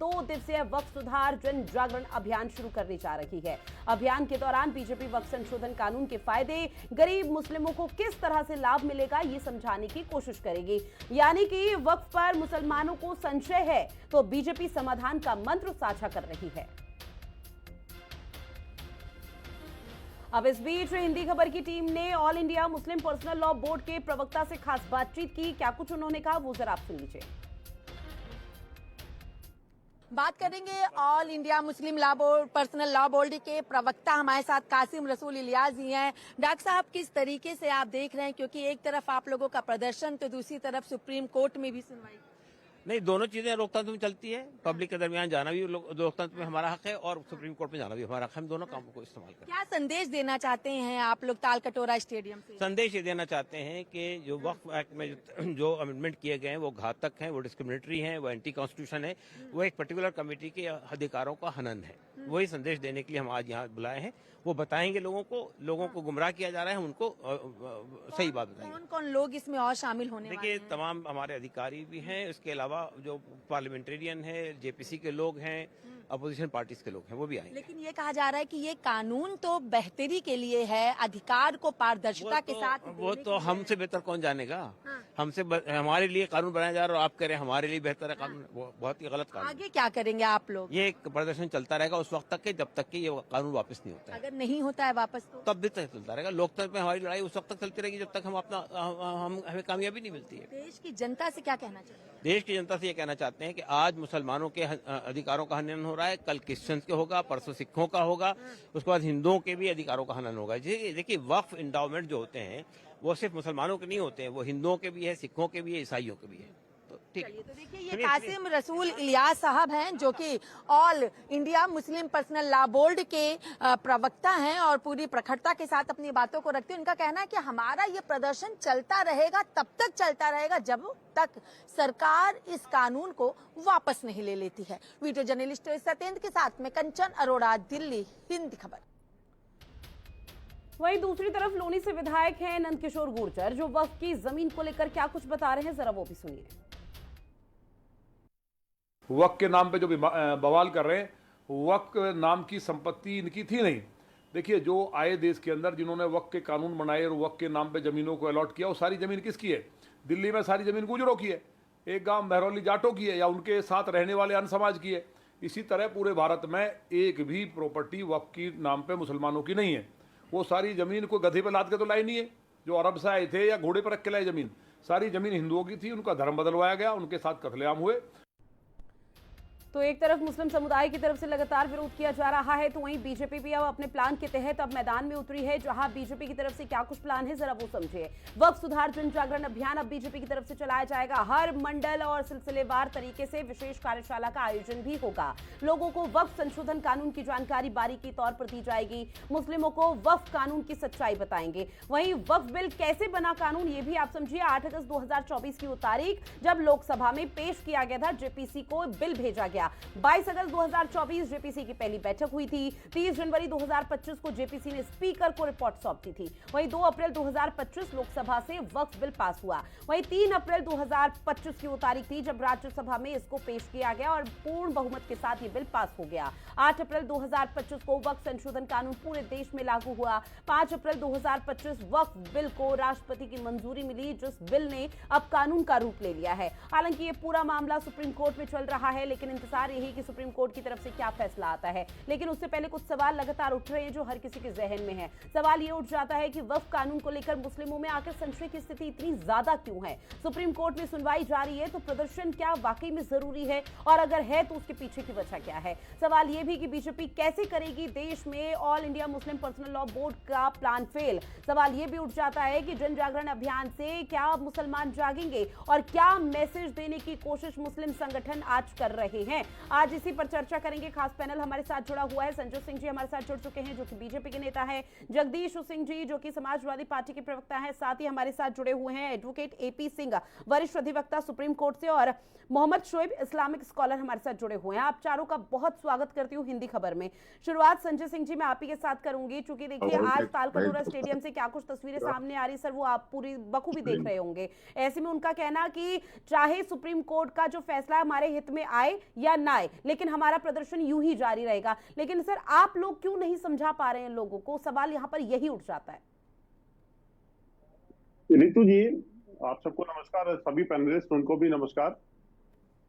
2 दिवसीय वक्फ सुधार जन जागरण अभियान शुरू करने जा रही है। अभियान के दौरान बीजेपी वक्फ संशोधन कानून के फायदे गरीब मुस्लिमों को किस तरह से लाभ मिलेगा ये समझाने की कोशिश करेगी। यानी कि वक्फ पर मुसलमानों को संशय है तो बीजेपी समाधान का मंत्र साझा कर रही है। अब इस बीच हिंदी खबर की टीम ने all India Muslim personal law board के प्रवक्ता से खास बातचीत की। क्या कुछ उन्होंने कहा वो जरा आप सुन लीजिए। बात करेंगे ऑल इंडिया मुस्लिम law board personal law board के प्रवक्ता हमारे साथ कासिम रसूल इलियास जी हैं। डॉक्टर साहब, किस तरीके से आप देख रहे हैं, क्योंकि एक तरफ आप लोगों का प्रदर्शन तो दूसरी तरफ सुप्रीम कोर्ट में भी सुनवाई। नहीं, दोनों चीजें लोकतंत्र में चलती है। पब्लिक के दरमियान जाना भी लोकतंत्र में हमारा हक है और सुप्रीम कोर्ट में जाना भी हमारा हक है। हम दोनों कामों को इस्तेमाल करें। क्या संदेश देना चाहते हैं आप लोग तालकटोरा स्टेडियम से? संदेश ये देना चाहते हैं कि जो वक्फ एक्ट में जो अमेंडमेंट किए गए हैं वो घातक हैं, वो डिस्क्रिमिनेटरी हैं, वो एंटी कॉन्स्टिट्यूशन है, वो एक पर्टिकुलर कमेटी के अधिकारों का हनन है। वही संदेश देने के लिए हम आज यहाँ बुलाए हैं। वो बताएंगे लोगों को गुमराह किया जा रहा है, हम उनको सही बात बताएंगे। कौन कौन लोग इसमें और शामिल होने वाले हैं? देखिए, तमाम हमारे अधिकारी भी हैं, इसके अलावा जो पार्लियामेंटेरियन है, जेपीसी के लोग हैं, अपोजिशन पार्टीज के लोग हैं, वो भी आएंगे। लेकिन ये कहा जा रहा है कि ये कानून तो बेहतरी के लिए है, अधिकार को पारदर्शिता के साथ वो तो हमसे बेहतर कौन जानेगा। हमारे लिए कानून बनाया जा रहा है और आप कह रहे हैं हमारे लिए बेहतर है कानून। वो बहुत ही गलत कानून। आगे क्या करेंगे आप लोग? ये एक प्रदर्शन चलता रहेगा उस वक्त तक के जब तक कि ये कानून वापस नहीं होता है। अगर नहीं होता है वापस तो तब भी तक चलता रहेगा। लोकतंत्र में हमारी लड़ाई उस वक्त तक चलती रहेगी जब तक हमें कामयाबी नहीं मिलती है। देश की जनता से क्या कहना चाहिए? देश की जनता से ये कहना चाहते हैं कि आज मुसलमानों के अधिकारों का हनन हो रहा है, कल क्रिश्चियंस के होगा, परसों सिखों का होगा, उसके बाद हिंदुओं के भी अधिकारों का हनन होगा। देखिए, वक्फ इंडाउमेंट जो होते हैं वो सिर्फ मुसलमानों के नहीं होते हैं, वो हिंदुओं के भी है, सिखों के भी है, ईसाइयों के भी है। तो ठीक है। तो देखिए, ये कासिम रसूल इलियास साहब हैं जो कि all India Muslim personal law board के प्रवक्ता हैं और पूरी प्रखरता के साथ अपनी बातों को रखते हैं। उनका कहना है कि हमारा ये प्रदर्शन चलता रहेगा, तब तक चलता रहेगा जब तक सरकार इस कानून को वापस नहीं ले लेती है। वीडियो जर्नलिस्ट सत्येंद्र के साथ में कंचन अरोड़ा, दिल्ली, हिंदी खबर। वहीं दूसरी तरफ लोनी से विधायक हैं नंद किशोर गुर्जर, जो वक्फ की जमीन को लेकर क्या कुछ बता रहे हैं, जरा वो भी सुनिए। वक्फ के नाम पे जो बवाल कर रहे हैं, वक्फ नाम की संपत्ति इनकी थी नहीं। देखिए, जो आए देश के अंदर जिन्होंने वक्फ के कानून बनाए और वक्फ के नाम पे जमीनों को अलॉट किया, वो सारी जमीन किसकी है? दिल्ली में सारी जमीन गुजरों की है, एक गांव महरौली जाटों की है या उनके साथ रहने वाले अन्य समाज की है। इसी तरह पूरे भारत में एक भी प्रॉपर्टी वक्फ की नाम पे मुसलमानों की नहीं है। वो सारी जमीन को गधे पर लाद के तो लाई नहीं है, जो अरब से आए थे या घोड़े पर रख के लाए जमीन। सारी जमीन हिंदुओं की थी, उनका धर्म बदलवाया गया, उनके साथ कत्लेआम हुए। तो एक तरफ मुस्लिम समुदाय की तरफ से लगातार विरोध किया जा रहा है, तो वहीं बीजेपी भी अब अपने प्लान के तहत अब मैदान में उतरी है। जहां बीजेपी की तरफ से क्या कुछ प्लान है, जरा वो समझिए। वक्फ सुधार जन जागरण अभियान अब बीजेपी की तरफ से चलाया जाएगा। हर मंडल और सिलसिलेवार तरीके से विशेष कार्यशाला का आयोजन भी होगा। लोगों को वक्फ संशोधन कानून की जानकारी बारीकी तौर पर दी जाएगी। मुस्लिमों को वक्फ कानून की सच्चाई बताएंगे। वहीं वक्फ बिल कैसे बना कानून, ये भी आप समझिए। 8 अगस्त 2024 की वो तारीख जब लोकसभा में पेश किया गया था, जेपीसी को बिल भेजा गया। 22 अगस्त 2024 जेपीसी की पहली बैठक हुई थी। 30 जनवरी 2025 को जेपीसी ने स्पीकर को रिपोर्ट सौंपी थी। वहीं 2 अप्रैल 2025 लोकसभा से वक्फ बिल पास हुआ। वहीं 3 अप्रैल 2025 की वो तारीख थी जब राज्यसभा में इसको पेश किया गया और पूर्ण बहुमत के साथ ये बिल पास हो गया। 8 अप्रैल 2025 को वक्फ संशोधन कानून पूरे देश में लागू हुआ। 5 अप्रैल 2025 वक्फ बिल को राष्ट्रपति की मंजूरी मिली, जिस बिल ने अब कानून का रूप ले लिया है। हालांकि ये पूरा मामला सुप्रीम कोर्ट में चल रहा है, लेकिन इंतजार यही कि सुप्रीम कोर्ट की तरफ से क्या फैसला आता है। लेकिन उससे पहले कुछ सवाल लगातार उठ रहे हैं जो हर किसी के जहन में है। सवाल ये उठ जाता है कि वक्फ कानून को लेकर मुस्लिमों में आकर संशय की स्थिति इतनी ज्यादा क्यों है। सुप्रीम कोर्ट में सुनवाई जारी है, तो प्रदर्शन क्या वाकई में जरूरी है, और अगर है तो उसके पीछे की वजह क्या है। सवाल यह भी कि बीजेपी कैसे करेगी देश में all India Muslim personal law board का प्लान फेल। सवाल यह भी उठ जाता है कि जन जागरण अभियान से क्या मुसलमान जागेंगे और क्या मैसेज देने की कोशिश मुस्लिम संगठन आज कर रहे हैं। आज इसी पर चर्चा करेंगे। खास पैनल हमारे साथ जुड़ा हुआ है। संजय सिंह जी हमारे साथ जुड़ चुके हैं, जो कि बीजेपी के नेता हैं। जगदीश सिंह जी, जो कि समाजवादी पार्टी के प्रवक्ता हैं, साथ ही हमारे साथ जुड़े हुए हैं एडवोकेट एपी सिंह, वरिष्ठ अधिवक्ता सुप्रीम कोर्ट से, और मोहम्मद शोएब, इस्लामिक स्कॉलर हमारे साथ जुड़े हुए हैं। आप चारों का बहुत स्वागत करती हूँ हिंदी खबर में। शुरुआत संजय सिंह जी मैं आप ही के साथ करूंगी, चूंकि देखिए आज तालकटोरा स्टेडियम से क्या कुछ तस्वीरें सामने आ रही सर, वो आप पूरी बखूबी देख रहे होंगे। ऐसे में उनका कहना कि चाहे सुप्रीम कोर्ट का जो फैसला हमारे हित में आए या या ना आए, लेकिन हमारा प्रदर्शन यूं ही जारी रहेगा। लेकिन सर आप लोग क्यों नहीं समझा पा रहे हैं लोगों को? सवाल यहाँ पर यही उठ जाता है। रितु जी, आप सबको नमस्कार, सभी पैनलिस्ट उनको भी नमस्कार।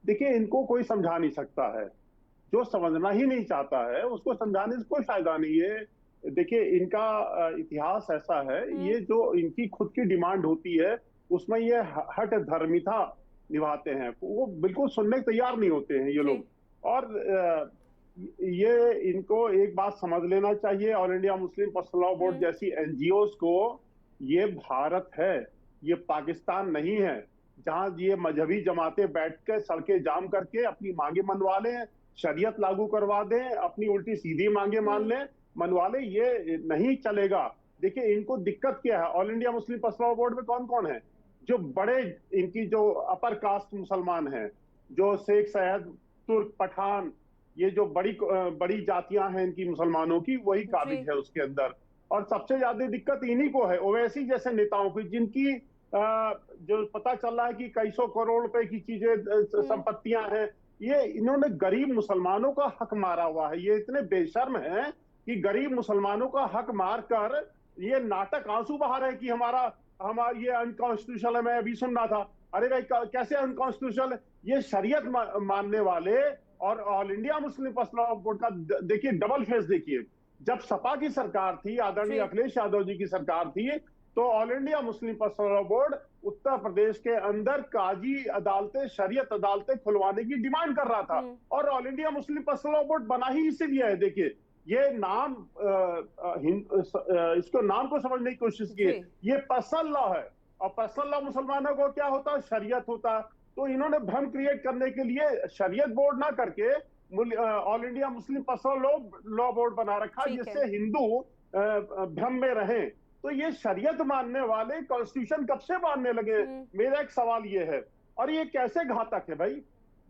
देखिए, इनको कोई समझा नहीं सकता है, जो समझना ही नहीं चाहता है उसको समझाने से कोई फायदा नहीं है। देखिए, इनका इतिहास ऐसा है, ये जो इनकी खुद की डिमांड होती है उसमें ये हठ धर्मिता निभाते हैं, वो बिल्कुल सुनने को तैयार नहीं होते हैं ये लोग। और ये इनको एक बात समझ लेना चाहिए, all India Muslim personal law board जैसी एनजीओज को, ये भारत है, ये पाकिस्तान नहीं है जहां ये मजहबी जमातें बैठ के सड़कें जाम करके अपनी मांगे मनवा लें, शरीयत लागू करवा दें, अपनी उल्टी सीधी मांगे मनवा लें। ये नहीं चलेगा। देखिए, इनको दिक्कत क्या है, all India Muslim personal law board में कौन कौन है? जो बड़े इनकी जो अपर कास्ट मुसलमान हैं, जो शेख सैयद, तुर्क, पठान, ये जो बड़ी जातियां हैं इनकी मुसलमानों की, वही काबिज है उसके अंदर। और सबसे ज्यादा दिक्कत इन्हीं को है, ओवैसी जैसे नेताओं की, जिनकी जो पता चल रहा है कि कई सौ करोड़ रुपए की चीजें संपत्तियां हैं। ये इन्होंने गरीब मुसलमानों का हक मारा हुआ है। ये इतने बेशर्म हैं कि गरीब मुसलमानों का हक मारकर ये नाटक आंसू बहा रहे हैं कि हमारा ये अनकॉन्स्टिट्यूशनल है। मैं अभी सुन रहा था, अरे भाई कैसे अनकॉन्स्टिट्यूशनल? ये शरीयत मानने वाले और all India Muslim personal law board का देखिए डबल फेस देखिए। जब सपा की सरकार थी, आदरणीय अखिलेश यादव जी की सरकार थी, तो all India Muslim personal law board Uttar Pradesh के अंदर काजी अदालतें, शरीयत अदालतें खुलवाने की डिमांड कर रहा था। और all India Muslim personal law board बना ही इसीलिए है। देखिए, ये नाम इसको नाम को समझने की कोशिश की। ये पर्सनल लॉ है, और पर्सनल लॉ मुसलमानों को क्या होता है? शरीयत होता है। तो इन्होंने भ्रम क्रिएट करने के लिए शरीयत बोर्ड ना करके all India Muslim personal law board बना रखा, जिससे हिंदू भ्रम में रहें। तो ये शरीयत मानने वाले कॉन्स्टिट्यूशन कब से मानने लगे? मेरा एक सवाल ये है। और ये कैसे घातक है भाई?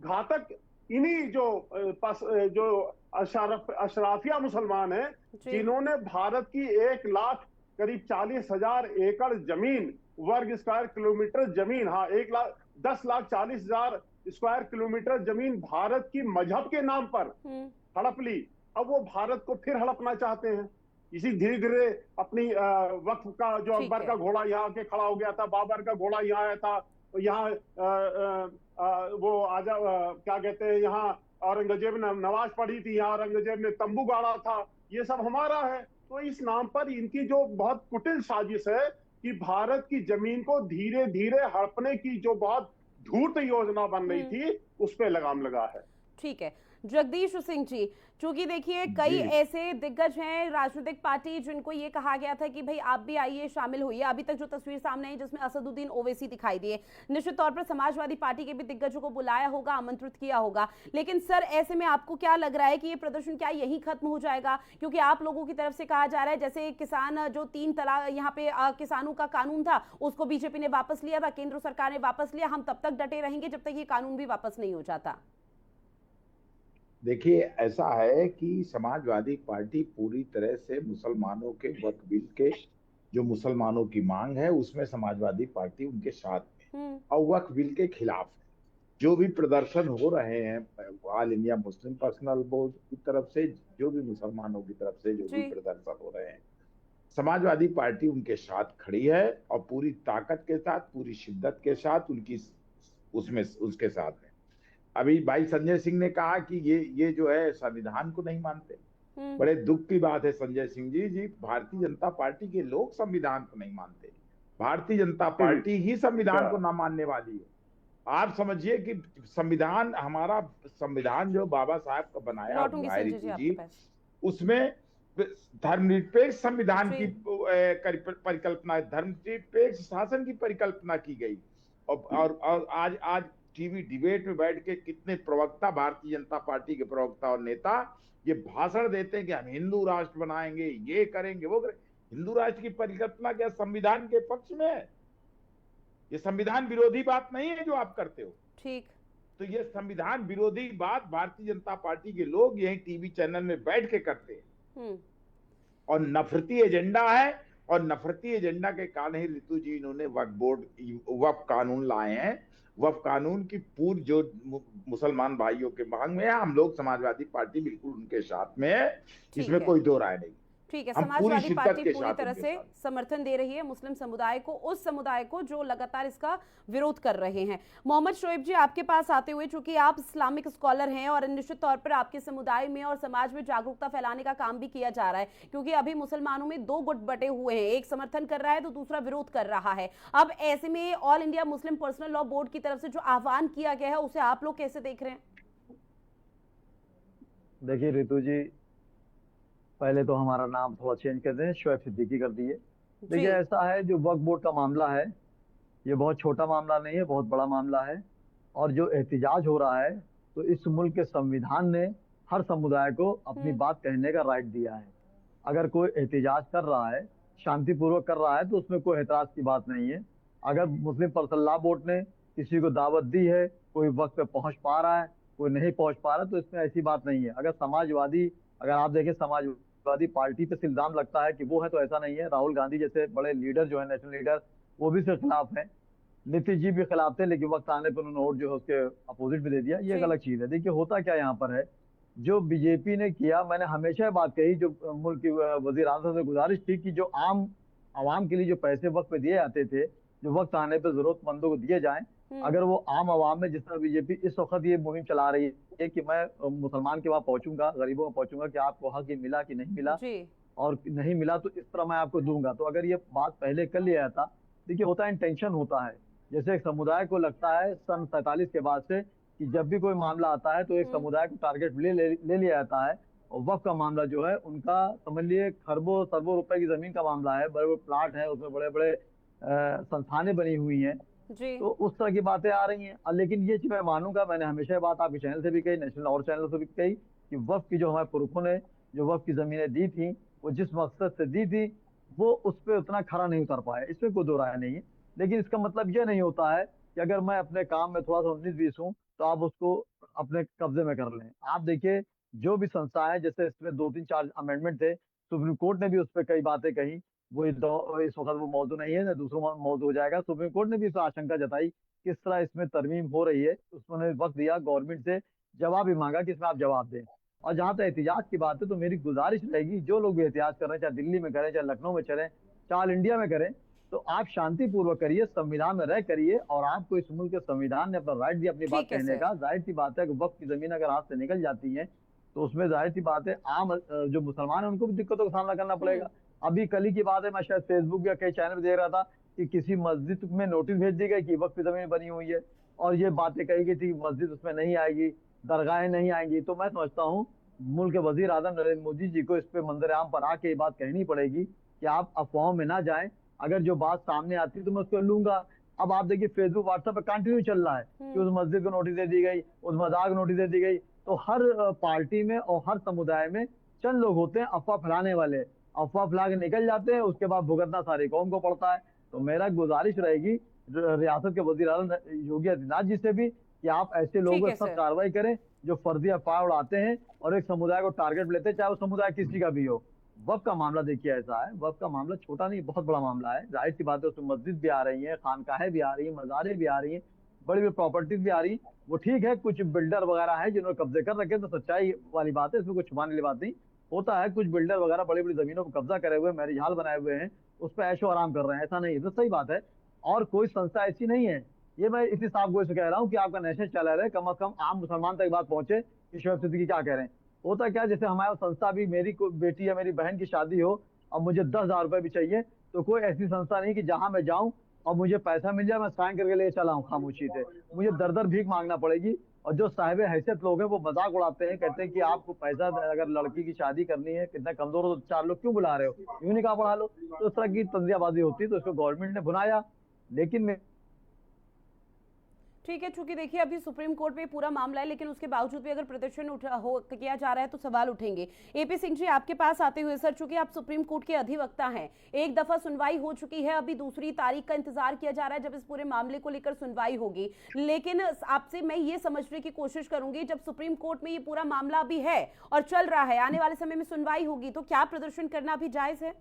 घातक इन्हीं जो अशराफिया मुसलमान हैं, जिन्होंने भारत की 1 लाख करीब 40,000 एकड़ जमीन, वर्ग स्क्वायर किलोमीटर जमीन, हाँ 10,40,000 स्क्वायर किलोमीटर जमीन भारत की मजहब के नाम पर हड़प ली। अब वो भारत को फिर हड़पना चाहते हैं। इसी धीरे धीरे अपनी वक्फ का जो अकबर का घोड़ा यहाँ आके खड़ा हो गया था, बाबर का घोड़ा यहाँ आया था, यहाँ वो आजा क्या कहते हैं, यहाँ औरंगजेब ने नमाज पढ़ी थी, यहाँ औरंगजेब ने तंबू गाड़ा था, ये सब हमारा है। तो इस नाम पर इनकी जो बहुत कुटिल साजिश है कि भारत की जमीन को धीरे धीरे हड़पने की जो बहुत धूर्त योजना बन रही थी, उस पर लगाम लगा है। ठीक है जगदीश सिंह जी, चूंकि देखिए कई ऐसे दिग्गज हैं राजनीतिक पार्टी जिनको ये कहा गया था कि भाई आप भी आइए शामिल होइए। अभी तक जो तस्वीर सामने आई जिसमें असदुद्दीन ओवैसी दिखाई दिए, निश्चित तौर पर समाजवादी पार्टी के भी दिग्गजों को बुलाया होगा, आमंत्रित किया होगा। लेकिन सर ऐसे में आपको क्या लग रहा है कि ये प्रदर्शन क्या यही खत्म हो जाएगा? क्योंकि आप लोगों की तरफ से कहा जा रहा है जैसे किसान जो 3 तलाक यहाँ पे किसानों का कानून था उसको बीजेपी ने वापस लिया था, केंद्र सरकार ने वापस लिया, हम तब तक डटे रहेंगे जब तक ये कानून भी वापस नहीं हो जाता। देखिए, ऐसा है कि समाजवादी पार्टी पूरी तरह से मुसलमानों के वक्फ बिल के जो मुसलमानों की मांग है उसमें समाजवादी पार्टी उनके साथ में और वक्फ बिल के खिलाफ है। जो भी प्रदर्शन हो रहे हैं all India Muslim personal board की तरफ से, जो भी मुसलमानों की तरफ से जो भी प्रदर्शन हो रहे हैं, समाजवादी पार्टी उनके साथ खड़ी है और पूरी ताकत के साथ, पूरी शिद्दत के साथ उनकी उसके साथ है। अभी भाई संजय सिंह ने कहा कि ये जो है संविधान को नहीं मानते। बड़े दुख की बात है संजय सिंह जी, भारतीय जनता पार्टी के लोग संविधान को नहीं मानते। भारतीय जनता पार्टी ही संविधान को ना मानने वाली है। आप समझिए कि संविधान, हमारा संविधान जो बाबा साहब का बनाया जी, उसमें धर्मनिरपेक्ष संविधान की परिकल्पना, धर्मनिरपेक्ष शासन की परिकल्पना की गई। और आज टीवी डिबेट में बैठ के कितने प्रवक्ता, भारतीय जनता पार्टी के प्रवक्ता और नेता ये भाषण देते हैं कि हम हिंदू राष्ट्र बनाएंगे, ये करेंगे, वो करेंगे। हिंदू राष्ट्र की परिकल्पना क्या संविधान के पक्ष में है? ये संविधान विरोधी बात नहीं है जो आप करते हो। ठीक, तो ये संविधान विरोधी बात भारतीय जनता पार्टी के लोग यही टीवी चैनल में बैठ के करते हैं और नफरती एजेंडा है। और नफरती एजेंडा के कारण ही ऋतु जी इन्होंने वक्फ कानून लाए हैं वक्फ कानून की पूर्व जो मुसलमान भाइयों के मांग में है, हम लोग समाजवादी पार्टी बिल्कुल उनके साथ में है, इसमें कोई दो राय नहीं। ठीक है, हम पूरी समाजवादी शिद्दत पार्टी के पूरी साथ तरह उनके से साथ। समर्थन दे रही है मुस्लिम समुदाय को, उस समुदाय को जो लगातार इसका विरोध कर रहे हैं। मोहम्मद शोएब जी, आपके पास आते हुए, चूंकि आप इस्लामिक स्कॉलर हैं और निश्चित तौर पर आपके समुदाय में और समाज में जागरूकता फैलाने का काम भी किया जा रहा है, क्योंकि अभी मुसलमानों में दो गुट बटे हुए हैं, एक समर्थन कर रहा है तो दूसरा विरोध कर रहा है। अब ऐसे में all India Muslim personal law board की तरफ से जो आह्वान किया गया है उसे आप लोग कैसे देख रहे हैं? देखिए रितु जी, पहले तो हमारा नाम थोड़ा चेंज कर दें, शोएब सिद्दीकी कर दिए। देखिए ऐसा है, जो वक्फ बोर्ड का मामला है ये बहुत छोटा मामला नहीं है, बहुत बड़ा मामला है। और जो एहतिजाज हो रहा है, तो इस मुल्क के संविधान ने हर समुदाय को अपनी बात कहने का राइट दिया है। अगर कोई एहतिजाज कर रहा है, शांतिपूर्वक कर रहा है, तो उसमें कोई एतराज की बात नहीं है। अगर मुस्लिम पर्सनल लॉ बोर्ड ने किसी को दावत दी है, कोई वक्त पे पहुंच पा रहा है, कोई नहीं पहुंच पा रहा, तो इसमें ऐसी बात नहीं है। अगर आप देखें समाजवादी पार्टी पे इल्जाम लगता है कि वो है, तो ऐसा नहीं है। राहुल गांधी जैसे बड़े लीडर जो है, नेशनल लीडर, वो भी इसके खिलाफ है। नीतीश जी भी खिलाफ थे, लेकिन वक्त आने पर उन्होंने वोट जो है उसके अपोजिट भी दे दिया। ये एक अलग चीज है। देखिए होता क्या यहाँ पर है, जो बीजेपी ने किया, मैंने हमेशा बात कही, जो मुल्क की वजीर आज़म से गुजारिश थी कि जो आम आवाम के लिए जो पैसे वक्त पे दिए जाते थे, जो वक्त आने पर जरूरतमंदों को दिए जाएं, अगर वो आम आवाम में, जिस तरह बीजेपी इस वक्त ये मुहिम चला रही है कि मैं मुसलमान के वहां पहुंचूंगा, गरीबों में पहुंचूंगा कि आपको हक ये मिला कि नहीं मिला, और नहीं मिला तो इस तरह मैं आपको दूंगा। तो अगर ये बात पहले कर लिया जाता, देखिए होता है, इंटेंशन होता है। जैसे एक समुदाय को लगता है सन 47 के बाद से कि जब भी कोई मामला आता है तो एक समुदाय को टारगेट ले लिया जाता है। और वक्फ का मामला जो है, उनका समझ लिए खरबों सरबों रुपए की जमीन का मामला है, बड़े बड़े प्लाट है, उसमें बड़े बड़े संस्थानें बनी हुई हैं, तो उस तरह की बातें आ रही हैं। लेकिन ये चीज मैं मानूंगा, मैंने हमेशा बात आपके चैनल से भी कही, नेशनल और चैनल से भी कही, कि वक्फ की जो हमारे पुरखों ने जो वक्फ की जमीनें दी थी, वो जिस मकसद से दी थी, वो उस पर उतना खरा नहीं उतर पाया, इसमें कोई दो राय नहीं है। लेकिन इसका मतलब ये नहीं होता है कि अगर मैं अपने काम में थोड़ा सा 19-20 हूँ तो आप उसको अपने कब्जे में कर लें। आप देखिए, जो भी संस्था है, जैसे इसमें 2-3-4 अमेंडमेंट थे, सुप्रीम कोर्ट ने भी उस पर कई बातें कही। वो इस वक्त वो मौजूद नहीं है, ना दूसरों मौजूद हो जाएगा। सुप्रीम कोर्ट ने भी इस आशंका जताई किस तरह इसमें तरमीम हो रही है। उसने वक्त दिया, गवर्नमेंट से जवाब भी मांगा कि इसमें आप जवाब दें। और जहां तक एहतिजाज की बात है, तो मेरी गुजारिश रहेगी, जो लोग भी एहतिजाज कर रहे हैं, चाहे दिल्ली में करें, चाहे लखनऊ में चलें, चाहे ऑल इंडिया में करें, तो आप शांतिपूर्वक करिए, संविधान में रह करिए। और आपको इस मुल्क के संविधान ने अपना राइट दिया अपनी बात कहने का। जाहिर सी बात है कि वक्त की जमीन अगर हाथ से निकल जाती है, तो उसमें जाहिर सी बात है आम जो मुसलमान है उनको भी दिक्कतों का सामना करना पड़ेगा। अभी कल ही की बात है, मैं शायद फेसबुक या कई चैनल पे देख रहा था कि किसी मस्जिद में नोटिस भेज दी गई कि वक्त की जमीन बनी हुई है, और ये बातें कही गई थी मस्जिद उसमें नहीं आएगी, दरगाहें नहीं आएंगी। तो मैं समझता हूँ मुल्क के वजीर आजम नरेंद्र मोदी जी को इस पे मंजर आम पर आके ये बात कहनी पड़ेगी कि आप अफवाहों में ना जाएं। अगर जो बात सामने आती है तो मैं उसको लूंगा। अब आप देखिए, फेसबुक व्हाट्सएप पे कंटिन्यू चल रहा है कि उस मस्जिद को नोटिस दे दी गई, उस मजाक को नोटिस दे दी गई। तो हर पार्टी में और हर समुदाय में चंद लोग होते हैं अफवाह फैलाने वाले, अफवाह फैला के निकल जाते हैं, उसके बाद भुगतना सारी कौम को पड़ता है। तो मेरा गुजारिश रहेगी रियासत के वजीर आजम योगी आदित्यनाथ जी से भी कि आप ऐसे लोगों पर सख्त कार्रवाई करें जो फर्जी अफवाह उड़ाते हैं और एक समुदाय को टारगेट लेते हैं, चाहे वो समुदाय किसी का भी हो। वक्फ का मामला देखिए ऐसा है, वक्फ का मामला छोटा नहीं, बहुत बड़ा मामला है। जाहिर सी बात है, उसमें मस्जिद भी आ रही है, खानकाहें भी आ रही है, मज़ारें भी आ रही हैं, बड़ी बड़ी प्रॉपर्टीज भी आ रही है। वो ठीक है, कुछ बिल्डर वगैरह है जिन्होंने कब्जे कर रखे, तो सच्चाई वाली बात है, इसमें कुछ छुपाने वाली बात नहीं। होता है, कुछ बिल्डर वगैरह बड़ी बड़ी जमीनों पर कब्जा करे हुए, मैरिज हॉल बनाए हुए हैं, उस पर ऐशो आराम कर रहे हैं, ऐसा नहीं है, तो सही बात है। और कोई संस्था ऐसी नहीं है, ये मैं इसी साफ गोई से कह रहा हूँ कि आपका नेशनल चैनल है, कम से कम आम मुसलमान तक बात पहुंचे कि शोएब सिद्दीकी क्या कह रहे हैं। होता क्या, जैसे हमारी संस्था भी, मेरी कोई बेटी या मेरी बहन की शादी हो और मुझे 10,000 रुपए भी चाहिए, तो कोई ऐसी संस्था नहीं कि जहां मैं जाऊं और मुझे पैसा मिल जाए, मैं साइन करके ले चला हूं खामोशी से। मुझे दर दर भीख मांगना पड़ेगी। और जो साहिब हैसियत लोग हैं वो मजाक उड़ाते हैं, कहते हैं कि आपको पैसा, अगर लड़की की शादी करनी है, कितना कमजोर हो तो 4 लोग क्यों बुला रहे हो, यूं नहीं कहा बढ़ा लो। तो इस तरह की तंजियाबाजी होती है, तो इसको गवर्नमेंट ने बुलाया। लेकिन ठीक है, चूंकि देखिए अभी सुप्रीम कोर्ट में पूरा मामला है, लेकिन उसके बावजूद भी अगर प्रदर्शन किया जा रहा है तो सवाल उठेंगे। एपी सिंह जी, आपके पास आते हुए सर, चूंकि आप सुप्रीम कोर्ट के अधिवक्ता हैं, एक दफा सुनवाई हो चुकी है, अभी दूसरी तारीख का इंतजार किया जा रहा है जब इस पूरे मामले को लेकर सुनवाई होगी। लेकिन आपसे मैं ये समझने की कोशिश करूंगी, जब सुप्रीम कोर्ट में ये पूरा मामला अभी है और चल रहा है, आने वाले समय में सुनवाई होगी, तो क्या प्रदर्शन करना भी जायज है?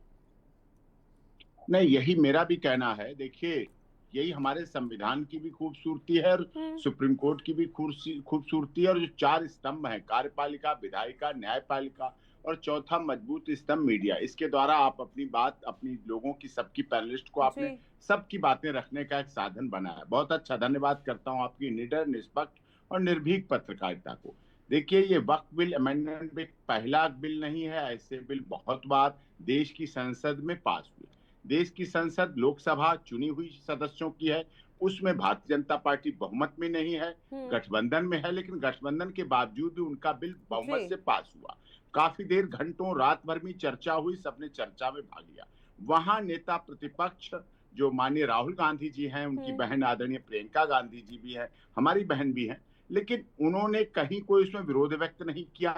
नहीं, यही मेरा भी कहना है। देखिए, यही हमारे संविधान की भी खूबसूरती है और सुप्रीम कोर्ट की भी खूबसूरती है। और जो 4 स्तंभ हैं, कार्यपालिका, विधायिका, न्यायपालिका और चौथा मजबूत स्तंभ मीडिया, इसके द्वारा आप अपनी बात, अपनी लोगों की, सबकी पैनलिस्ट को आपने सबकी बातें रखने का एक साधन बनाया। बहुत अच्छा, धन्यवाद करता हूं आपकी निडर, निष्पक्ष और निर्भीक पत्रकारिता को। देखिए, ये वक्फ बिल अमेंडमेंट बिल पहला बिल नहीं है, ऐसे बिल बहुत बार देश की संसद में पास हुए। देश की संसद लोकसभा चुनी हुई सदस्यों की है, उसमें भारतीय जनता पार्टी बहुमत में नहीं है, गठबंधन में है, लेकिन गठबंधन के बावजूद भी उनका बिल बहुमत से पास हुआ। काफी देर, घंटों, रात भर में चर्चा हुई, सबने चर्चा में भाग लिया। वहां नेता प्रतिपक्ष जो माननीय राहुल गांधी जी हैं, उनकी बहन आदरणीय प्रियंका गांधी जी भी है, हमारी बहन भी है, लेकिन उन्होंने कहीं कोई उसमें विरोध व्यक्त नहीं किया,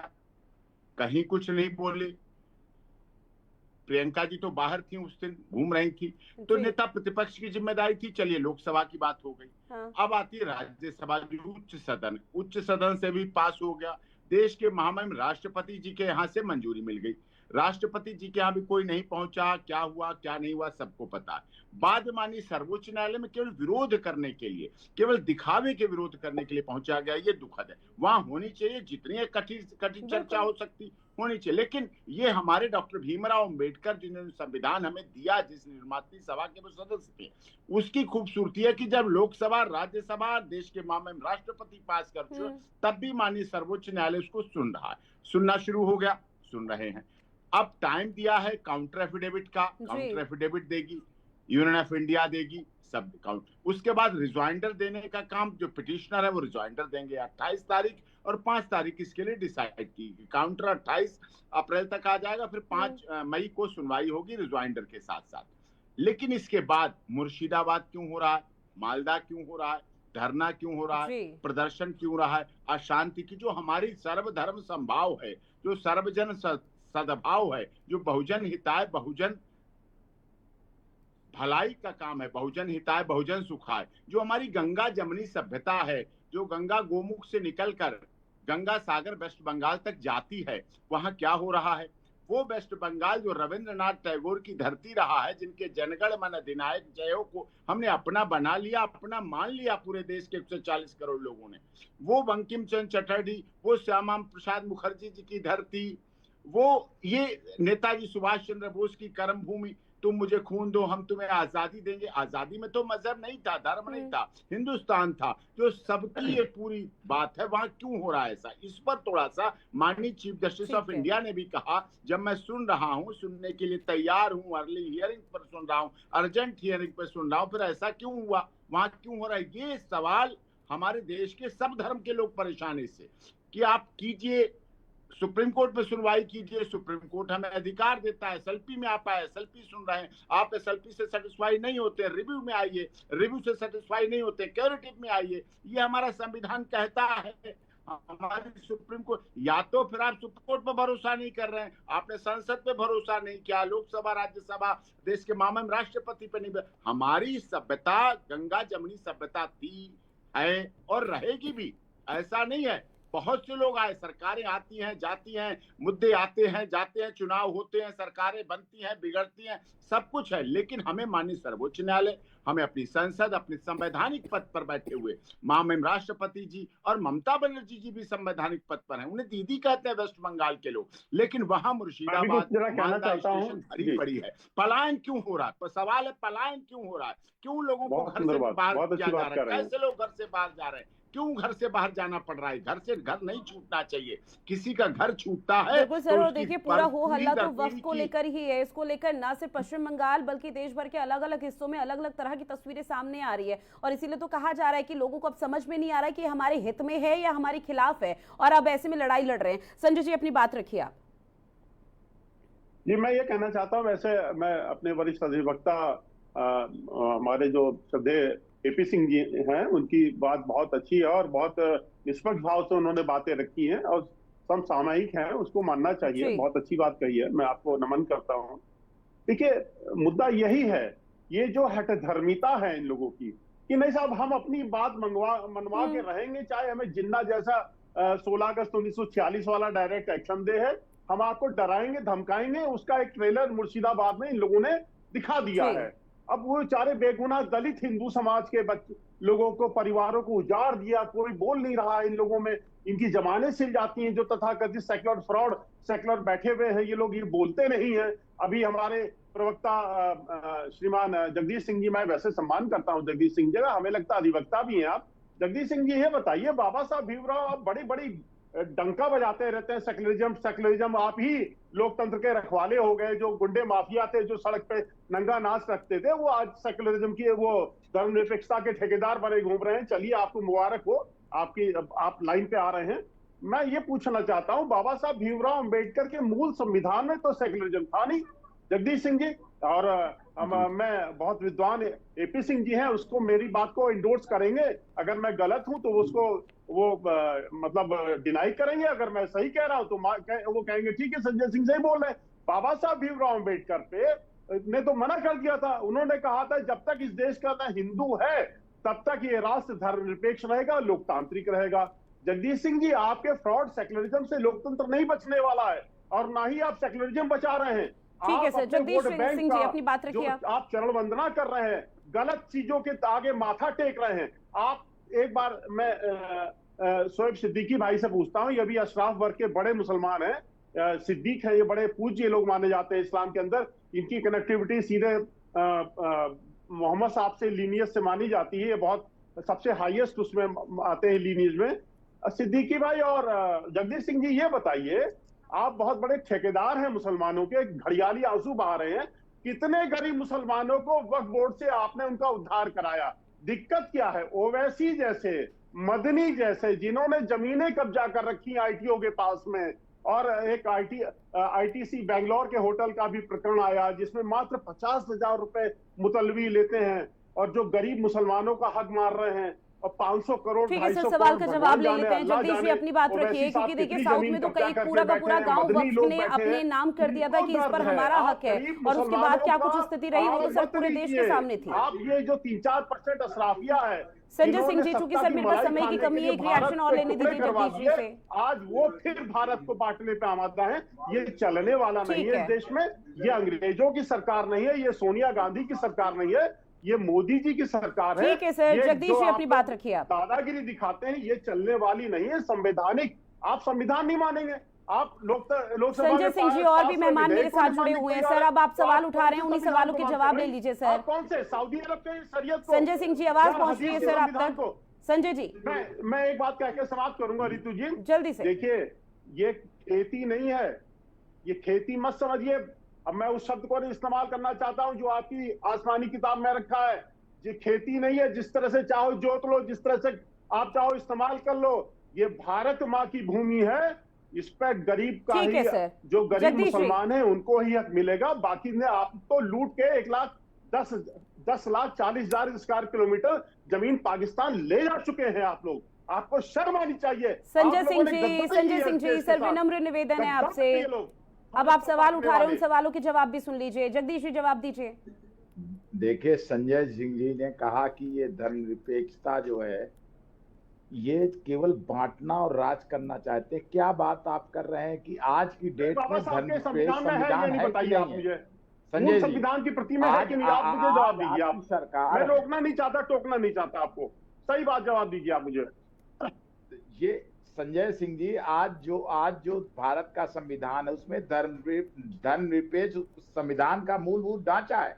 कहीं कुछ नहीं बोले। प्रियंका जी तो बाहर थी, उस दिन घूम रही थी, तो नेता प्रतिपक्ष की जिम्मेदारी थी। चलिए, लोकसभा की बात हो गई। अब आती है राज्यसभा, जो उच्च सदन से भी पास हो गया। देश के महामहिम राष्ट्रपति जी के यहाँ से मंजूरी मिल गई। राष्ट्रपति जी के यहाँ भी कोई नहीं पहुंचा, क्या हुआ क्या नहीं हुआ सबको पता है। बाद में माननीय सर्वोच्च न्यायालय में केवल विरोध करने के लिए, केवल दिखावे के विरोध करने के लिए पहुंचा गया, ये दुखद है। वहां होनी चाहिए, जितनी कठिन चर्चा हो सकती होनी चाहिए, लेकिन ये हमारे डॉक्टर भीमराव अंबेडकर जिन्होंने संविधान हमें दिया, जिस निर्मात्री सभा के वो सदस्य थे, उसकी खूबसूरती है कि जब लोकसभा, राज्यसभा, देश के महामहिम राष्ट्रपति पास कर चुके, तब भी माननीय सर्वोच्च न्यायालय उसको सुन रहा है। सुनना शुरू हो गया, सुन रहे हैं। अब टाइम दिया है काउंटर एफिडेविट का, काउंटर एफिडेविट देगी, यूनियन ऑफ इंडिया देगी, सब काउंट। उसके बाद रिजॉइंडर देने का काम, जो पिटिशनर है वो रिजॉइंडर देंगे। 28 तारीख और 5 तारीख इसके लिए डिसाइड की। काउंटर 28 अप्रैल तक आ जाएगा, फिर 5 मई को सुनवाई होगी रिजॉइंडर के साथ साथ। लेकिन इसके बाद मुर्शिदाबाद क्यों हो रहा है, मालदा क्यों हो रहा है, धरना क्यों हो रहा है, प्रदर्शन क्यों रहा है, अशांति की जो हमारी सर्वधर्म संभाव है, जो सर्वजन सद्भाव है, जो बहुजन हिताय बहुजन भलाई का काम है, बहुजन हिताय बहुजन सुखाय, जो हमारी गंगा जमनी सभ्यता है, जो गंगा गोमुख से निकलकर गंगा सागर वेस्ट बंगाल तक जाती है, वहां क्या हो रहा है। वो वेस्ट बंगाल जो रविंद्रनाथ टैगोर की धरती रहा है, जिनके जनगण मन अधिनायक जयो को हमने अपना बना लिया, अपना मान लिया पूरे देश के 140 करोड़ लोगों ने। वो बंकिम चंद्र चटर्जी, वो श्यामा प्रसाद मुखर्जी जी की धरती, वो ये नेताजी सुभाष चंद्र बोस की कर्म भूमि, तुम मुझे खून दो हम तुम्हें आजादी देंगे। आजादी में तो मजहब नहीं था, धर्म नहीं था, हिंदुस्तान था, जो सबकी ये पूरी बात है। वहां क्यों हो रहा है ऐसा, इस पर थोड़ा सा माननीय चीफ जस्टिस ऑफ इंडिया ने भी कहा, जब मैं सुन रहा हूं, सुनने के लिए तैयार हूं, अर्ली हियरिंग पर सुन रहा हूं, अर्जेंट हियरिंग पर सुन रहा हूं, फिर ऐसा क्यों हुआ, वहां क्यों हो रहा है। ये सवाल हमारे देश के सब धर्म के लोग परेशान है इससे, कि आप कीजिए, सुप्रीम कोर्ट में सुनवाई कीजिए, सुप्रीम कोर्ट हमें अधिकार देता है, एसएलपी में आप एसएलपी सुन रहे हैं, आप एसएलपी से सेटिस्फाई नहीं होते, रिव्यू में आइए, रिव्यू से सेटिस्फाई नहीं होते, क्यूरेटिव में आइए। ये हमारा संविधान कहता है, हमारी सुप्रीम कोर्ट। या तो फिर आप सुप्रीम कोर्ट पर भरोसा नहीं कर रहे हैं, आपने संसद पे भरोसा नहीं किया, लोकसभा, राज्यसभा, देश के महामहिम राष्ट्रपति पे नहीं। हमारी सभ्यता गंगा जमनी सभ्यता थी, है और रहेगी भी, ऐसा नहीं है। बहुत से लोग आए, सरकारें आती हैं जाती हैं, मुद्दे आते हैं जाते हैं, चुनाव होते हैं, सरकारें बनती हैं बिगड़ती हैं, सब कुछ है, लेकिन हमें माननीय सर्वोच्च न्यायालय, हमें अपनी संसद, अपने संवैधानिक पद पर बैठे हुए महामहिम राष्ट्रपति जी और ममता बनर्जी जी भी संवैधानिक पद पर हैं, उन्हें दीदी कहते हैं वेस्ट बंगाल के लोग, लेकिन वहां मुर्शिदाबाद मालदा स्टेशन भरी पड़ी है। पलायन क्यों हो रहा है, सवाल है पलायन क्यों हो रहा है, क्यों लोगों को घर से बाहर किया जा रहा है, कैसे लोग घर से बाहर जा रहे हैं, क्यों घर से बाहर जाना पड़ रहा है। घर से घर नहीं छूटना चाहिए, किसी का घर छूटता है बिल्कुल सर। और देखिए, पूरा हो हल्ला तो वक्फ को लेकर ही है। इसको लेकर ना सिर्फ पश्चिम बंगाल बल्कि देश भर के अलग अलग हिस्सों में अलग अलग तरह की तस्वीरें सामने आ रही है, और इसीलिए तो कहा जा रहा है कि लोगों को अब समझ में नहीं आ रहा है कि हमारे हित में है या हमारे खिलाफ है, और अब ऐसे में लड़ाई लड़ रहे हैं। संजय जी, अपनी बात रखिए आप। जी, मैं ये कहना चाहता हूँ, वैसे मैं अपने वरिष्ठ अधिवक्ता हमारे जो श्रद्धेय एपी सिंह जी हैं, उनकी बात बहुत अच्छी है और बहुत निष्पक्ष भाव से उन्होंने बातें रखी हैं और समसामयिक हैं, उसको मानना चाहिए। बहुत अच्छी बात कही है, मैं आपको नमन करता हूँ। देखिए, मुद्दा यही है, ये जो हठधर्मिता है इन लोगों की, कि नहीं साहब हम अपनी बात मनवा के रहेंगे, चाहे हमें जिन्ना जैसा 16 अगस्त 1946 वाला डायरेक्ट एक्शन डे है, हम आपको डराएंगे धमकाएंगे। उसका एक ट्रेलर मुर्शिदाबाद में इन लोगों ने दिखा दिया है। अब वो बेचारे बेगुनाह दलित हिंदू समाज के लोगों को, परिवारों को उजाड़ दिया, कोई बोल नहीं रहा इन लोगों में, इनकी जमानें सिल जाती हैं। जो तथाकथित सेक्युलर फ्रॉड, सेक्युलर बैठे हुए हैं ये लोग, ये बोलते नहीं है। अभी हमारे प्रवक्ता श्रीमान जगदीश सिंह जी, मैं वैसे सम्मान करता हूं जगदीश सिंह जी का, हमें लगता अधिवक्ता भी हैं आप। जगदीश सिंह जी ये बताइए, बाबा साहब भीमराव आप बड़ी बड़ी डंका बजाते रहते हैं सेक्युलरिज्म सेक्युलरिज्म, आप ही लोकतंत्र के रखवाले हो गए। जो गुंडे माफिया थे जो सड़क पे नंगा नाच रखते थे, वो आज सेक्युलरिज्म की, वो धर्मनिरपेक्षता के ठेकेदार बने घूम रहे हैं। चलिए आपको मुबारक हो, आप लाइन पे आ रहे हैं। मैं ये पूछना चाहता हूं, बाबा साहब भीमराव अंबेडकर के मूल संविधान में तो सेक्युलरिज्म था नहीं जगदीश सिंह जी, और मैं बहुत विद्वान एपी सिंह जी हैं, उसको मेरी बात को इंडोर्स करेंगे। अगर मैं गलत हूं तो उसको वो मतलब डिनाई करेंगे, अगर मैं सही कह रहा हूं तो वो कहेंगे ठीक है संजय सिंह सही बोल रहे हैं। बाबा साहब भीमराव अंबेडकर पे ने तो मना कर दिया था, उन्होंने कहा था जब तक इस देश का ना हिंदू है तब तक ये राष्ट्र धर्मनिरपेक्ष रहेगा, लोकतांत्रिक रहेगा। जगदीश सिंह जी, आपके फ्रॉड सेक्युलरिज्म से लोकतंत्र नहीं बचने वाला है, और ना ही आप सेक्युलरिज्म बचा रहे हैं। ठीक है सर, जगदीश सिंह जी अपनी बात रखिए। आप चरण वंदना कर रहे हैं, गलत चीजों के आगे माथा टेक रहे हैं आप। एक बार मैं शोएब सिद्दीकी भाई से पूछता हूं, ये भी अशराफ वर्ग के बड़े मुसलमान हैं, सिद्दीक है, ये बड़े पूज्य लोग माने जाते हैं इस्लाम के अंदर, इनकी कनेक्टिविटी सीधे मोहम्मद साहब से लीनियज से मानी जाती है, ये बहुत सबसे हाईएस्ट उसमें आते हैं लीनियज में। सिद्दीकी भाई और जगदीश सिंह जी ये बताइए, आप बहुत बड़े ठेकेदार हैं मुसलमानों के, घड़ियाली आंसू बहा रहे हैं, कितने गरीब मुसलमानों को वक्फ बोर्ड से आपने उनका उद्धार कराया? दिक्कत क्या है? ओवैसी जैसे, मदनी जैसे, जिन्होंने जमीनें कब्जा कर रखी आईटीओ के पास में, और एक आईटीसी बैंगलोर के होटल का भी प्रकरण आया जिसमें मात्र 50,000 रुपए मुतलवी लेते हैं, और जो गरीब मुसलमानों का हक मार रहे हैं, और 500 करोड़, ठीक है सर, सवाल का जवाब ले लेते हैं। जगदीश जी अपनी बात रखिए, क्योंकि देखिए साउथ में तो कई पूरा का पूरा गांव वक्फ ने अपने नाम कर दिया था कि इस पर हमारा हक है, और उसके बाद क्या कुछ स्थिति रही वो तो सर पूरे देश के सामने थी। आप ये जो 3-4% अशराफिया है, संजय सिंह जी, चूंकि सर मेरे पास समय की कमी है, एक रिएक्शन और लेने दीजिए जगदीश जी से। आज वो फिर भारत को बांटने पे आमादा है, ये चलने वाला नहीं है इस देश में। ये अंग्रेजों की सरकार नहीं है, ये सोनिया गांधी की सरकार नहीं है, ये मोदी जी की सरकार है। ठीक है सर, जगदीश जी अपनी बात रखिए। आप दादागिरी दिखाते हैं, ये चलने वाली नहीं है। संवैधानिक, आप संविधान नहीं मानेंगे, आप लोकसभा। संजय सिंह जी और भी मेहमान मेरे साथ जुड़े हुए हैं सर, अब आप सवाल उठा रहे हैं, उन्हीं सवालों के जवाब ले लीजिए सर। कौन से सऊदी अरब के शरीयत को? संजय सिंह जी आवाज पहुंच रही है सर आप तक। संजय जी मैं एक बात कह के समाप्त करूंगा रितु जी, जल्दी से। देखिए, ये खेती नहीं है, ये खेती मत समझिए। अब मैं उस शब्द को इस्तेमाल करना चाहता हूं जो आपकी आसमानी किताब में रखा है। ये खेती नहीं है, जिस तरह से चाहो जोत लो, जिस तरह से आप चाहो इस्तेमाल कर लो। ये भारत माँ की भूमि है, इस पर गरीब का ही, जो गरीब मुसलमान है उनको ही हक मिलेगा। बाकी ने आप तो लूट के 1,10,40,000 स्क्वायर किलोमीटर जमीन पाकिस्तान ले जा चुके हैं आप लोग। आपको शर्म आनी चाहिए। संजय सिंह जी सर, विनम्र निवेदन है आपसे, अब आप सवाल उठा रहे हैं, उन सवालों के जवाब भी सुन लीजिए। जगदीश जी जवाब दीजिए। देखिए, संजय सिंह जी ने कहा कि ये धर्मनिरपेक्षता जो है ये केवल बांटना और राज करना चाहते हैं। क्या बात आप कर रहे हैं कि आज की डेट में धर्मनिरपेक्ष संविधान है कि नहीं है? संजय जी, संविधान की प्रतिमा है कि नहीं? आप मुझे जवाब दीजिए। आप सरकार, मैं रोकना नहीं चाहता, टोकना नहीं चाहता आपको, सही बात जवाब दीजिए आप मुझे। ये संजय सिंह जी, आज जो भारत का संविधान है उसमें धर्मनिरपेक्ष संविधान का मूलभूत ढांचा है,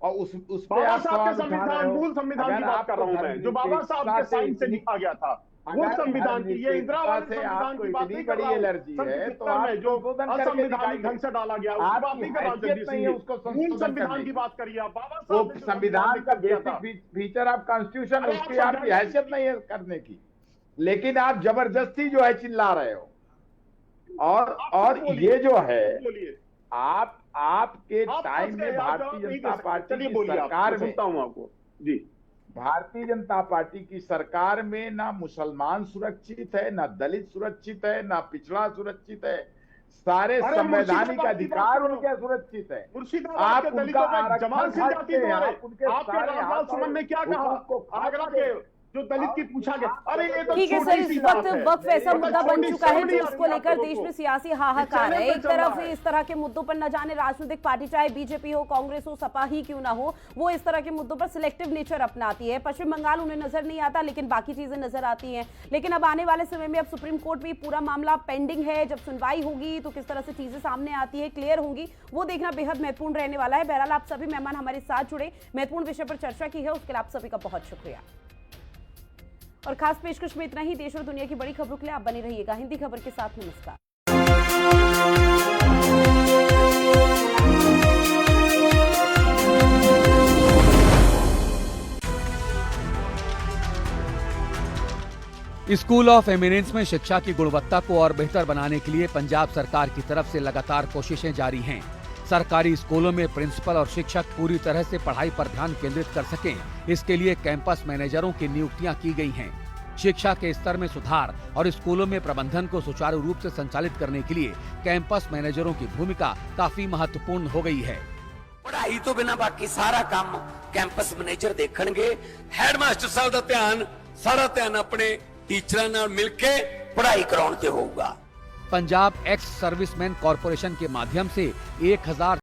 और उस पे आप संविधान, मूल संविधान की बात कर रहा हूं मैं, जो बाबा साहब के साइन से लिखा गया था, वो संविधान की, ये इंदिरा गांधी संविधान की बात नहीं कर रहा हूं। एलर्जी है तो आप जो असंवैधानिक ढंग से डाला गया उसकी बात नहीं कर रहा हूं। मूल संविधान की बात करिए आप। बाबा साहब संविधान का बेसिक फीचर ऑफ कॉन्स्टिट्यूशन, उसकी आपकी हैसियत नहीं है करने की, लेकिन आप जबरदस्ती जो है चिल्ला रहे हो। और ये जो है, आपके टाइम में भारतीय जनता पार्टी की सरकार में, आपको जी, भारतीय जनता पार्टी की सरकार में ना मुसलमान सुरक्षित है, ना दलित सुरक्षित है, ना पिछड़ा सुरक्षित है। सारे संवैधानिक अधिकार उनके सुरक्षित है। आप उनका आरक्षण खाते हैं, आपके सुमन ने क्या कहा? आगरा के जो दलित की पूछा गया, अरे ये तो ठीक है सर, छोटी इस सी वक्त बात है। वक्फ ऐसा मतलब मुद्दा बन छोटी चुका है समझ नहीं जो आती उसको आप लेकर लोगों देश को। में सियासी हाहाकार ये है। चैनल एक पे चल तरफ रहा है। इस तरह के मुद्दों पर न जाने राजनीतिक पार्टी चाहे बीजेपी हो, कांग्रेस हो, सपा ही क्यों ना हो, वो इस तरह के मुद्दों पर सिलेक्टिव नेचर अपनाती है। पश्चिम बंगाल उन्हें नजर नहीं आता, लेकिन बाकी चीजें नजर आती हैं। लेकिन अब आने वाले समय में अब सुप्रीम कोर्ट में पूरा मामला पेंडिंग है, जब सुनवाई होगी तो किस तरह से चीजें सामने आती है, क्लियर होंगी, वो देखना बेहद महत्वपूर्ण रहने वाला है। बहरहाल आप सभी मेहमान हमारे साथ जुड़े, महत्वपूर्ण विषय पर चर्चा की है, उसके लिए आप सभी का बहुत शुक्रिया। और खास पेशकश में इतना ही। देश और दुनिया की बड़ी खबरों के लिए आप बने रहिएगा हिंदी खबर के साथ। नमस्कार। स्कूल ऑफ एमिनेंस में शिक्षा की गुणवत्ता को और बेहतर बनाने के लिए पंजाब सरकार की तरफ से लगातार कोशिशें जारी हैं। सरकारी स्कूलों में प्रिंसिपल और शिक्षक पूरी तरह से पढ़ाई पर ध्यान केंद्रित कर सकें, इसके लिए कैंपस मैनेजरों की नियुक्तियां की गई हैं। शिक्षा के स्तर में सुधार और स्कूलों में प्रबंधन को सुचारू रूप से संचालित करने के लिए कैंपस मैनेजरों की भूमिका काफी महत्वपूर्ण हो गई है। पढ़ाई तो बिना बाकी सारा काम कैंपस मैनेजर देखणगे। हेडमास्टर साहब का ध्यान सारा ध्यान अपने टीचर नाल मिलके पढ़ाई कराउण ते होऊगा। पंजाब एक्स सर्विसमैन कॉरपोरेशन के माध्यम से 1000